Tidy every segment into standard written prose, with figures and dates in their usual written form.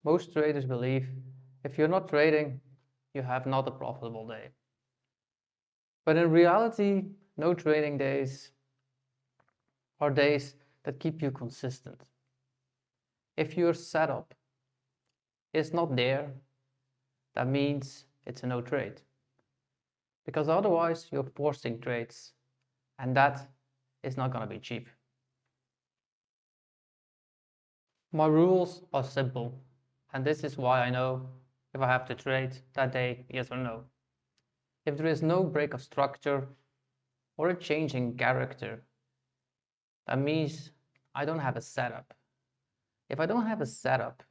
Most traders believe if you're not trading, you have not a profitable day. But in reality, no trading days are days that keep you consistent. If your setup is not there, that means it's a no trade. Because otherwise, you're forcing trades, and that is not going to be cheap. My rules are simple, and this is why I know if I have to trade that day, yes or no. If there is no break of structure or a change in character, that means I don't have a setup. If I don't have a setup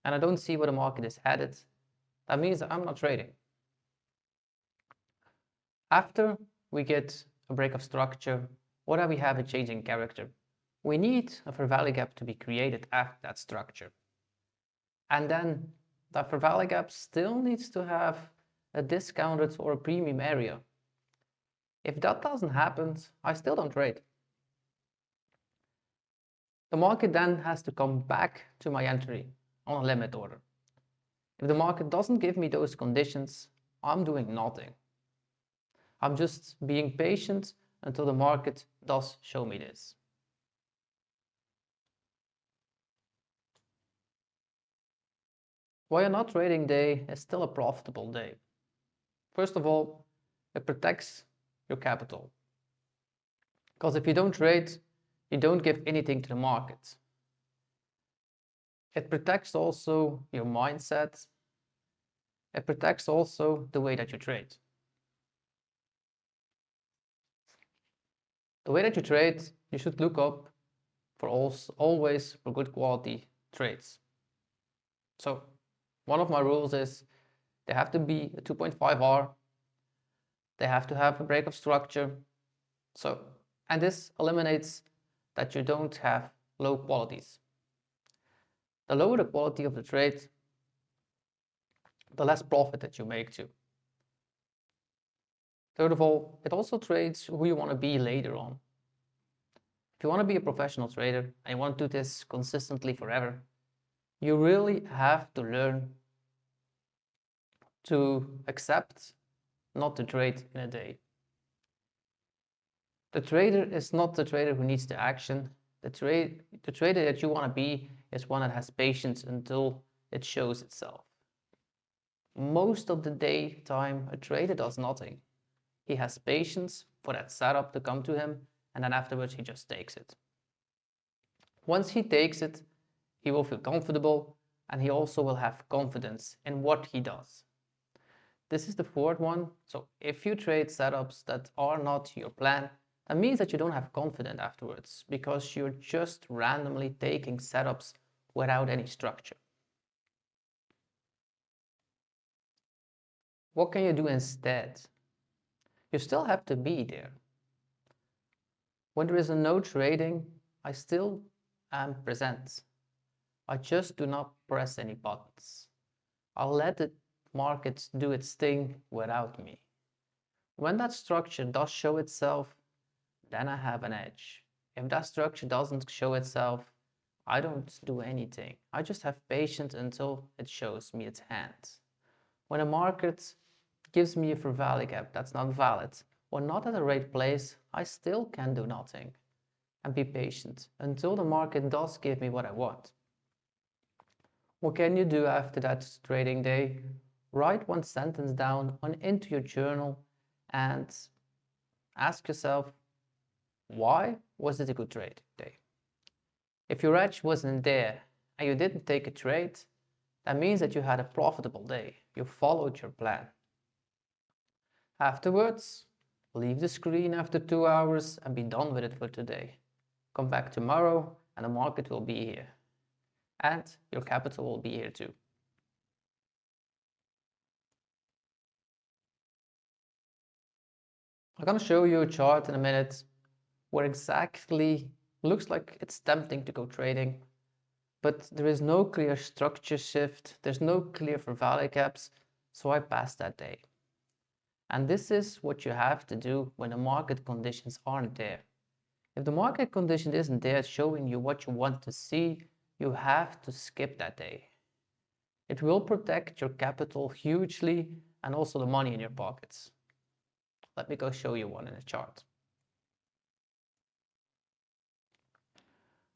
and I don't see where the market is headed, that means I'm not trading. After we get a break of structure or that we have a change in character, we need a fair value gap to be created after that structure. And then that fair value gap still needs to have a discounted or a premium area. If that doesn't happen, I still don't trade. The market then has to come back to my entry on a limit order. If the market doesn't give me those conditions, I'm doing nothing. I'm just being patient until the market does show me this. Why a not trading day is still a profitable day? First of all, it protects your capital. Because if you don't trade, you don't give anything to the market. It protects also your mindset. It protects also the way that you trade. The way that you trade, you should look up for always for good quality trades. So one of my rules is they have to be a 2.5R. They have to have a break of structure. And this eliminates that you don't have low qualities. The lower the quality of the trade, the less profit that you make too. Third of all, it also trades who you want to be later on. If you want to be a professional trader and you want to do this consistently forever, you really have to learn to accept not to trade in a day. The trader is not the trader who needs the action. The trader that you want to be is one that has patience until it shows itself. Most of the day time, a trader does nothing. He has patience for that setup to come to him, and then afterwards he just takes it. Once he takes it, he will feel comfortable, and he also will have confidence in what he does. This is the fourth one. So if you trade setups that are not your plan, that means that you don't have confidence afterwards because you're just randomly taking setups without any structure. What can you do instead? You still have to be there. When there is a no trading, I still am present. I just do not press any buttons. I'll let the market do its thing without me. When that structure does show itself, then I have an edge. If that structure doesn't show itself, I don't do anything. I just have patience until it shows me its hand. When a market gives me a fair value gap that's not valid or not at the right place, I still can do nothing and be patient until the market does give me what I want. What can you do after that trading day? Write one sentence down into your journal and ask yourself, why was it a good trade day? If your edge wasn't there and you didn't take a trade, that means that you had a profitable day. You followed your plan. Afterwards, leave the screen after 2 hours and be done with it for today. Come back tomorrow and the market will be here. And your capital will be here too. I'm going to show you a chart in a minute where exactly looks like it's tempting to go trading, but there is no clear structure shift, there's no clear fair value gaps, so I passed that day. And this is what you have to do when the market conditions aren't there. If the market condition isn't there showing you what you want to see, you have to skip that day. It will protect your capital hugely and also the money in your pockets. Let me go show you one in a chart.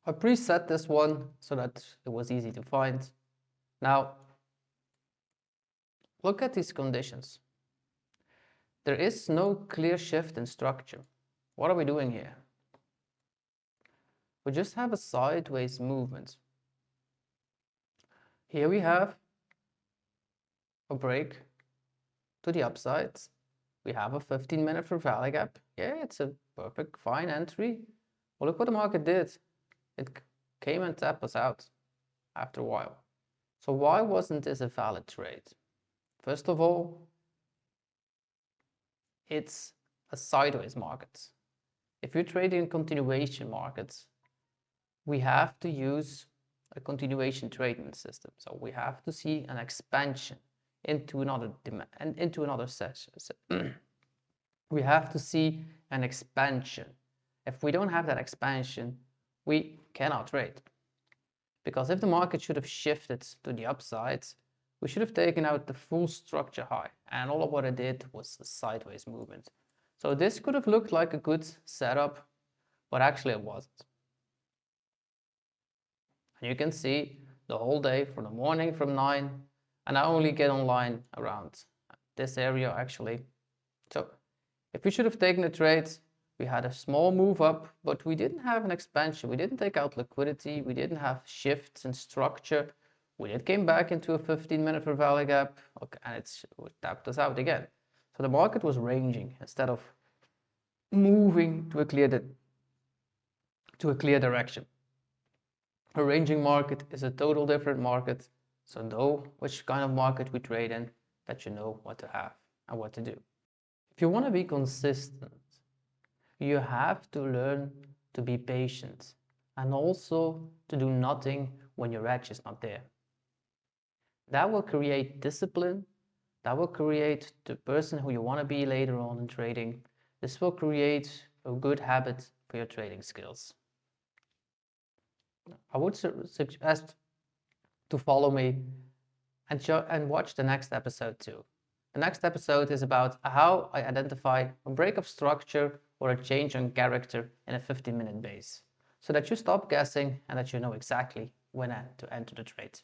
I preset this one so that it was easy to find. Now, look at these conditions. There is no clear shift in structure. What are we doing here? We just have a sideways movement. Here we have a break to the upside. We have a 15-minute for valley gap. Yeah, it's a perfect, fine entry. Well, look what the market did. It came and tapped us out after a while. So why wasn't this a valid trade? First of all, it's a sideways market. If you're trading continuation markets, we have to use a continuation trading system. So we have to see an expansion into another session. We have to see an expansion. If we don't have that expansion, we cannot trade. Because if the market should have shifted to the upside, we should have taken out the full structure high. And all of what it did was a sideways movement. So this could have looked like a good setup, but actually it wasn't. And you can see the whole day from the morning from 9, and I only get online around this area actually. So if we should have taken a trade, we had a small move up, but we didn't have an expansion. We didn't take out liquidity. We didn't have shifts in structure. It came back into a 15-minute for valley gap, okay, and it tapped us out again. So the market was ranging instead of moving to a clear direction. A ranging market is a total different market. So know which kind of market we trade in, that you know what to have and what to do. If you want to be consistent, you have to learn to be patient and also to do nothing when your edge is not there. That will create discipline. That will create the person who you want to be later on in trading. This will create a good habit for your trading skills. I would suggest to follow me and watch the next episode too. The next episode is about how I identify a break of structure or a change in character in a 15-minute base, so that you stop guessing and that you know exactly when to enter the trade.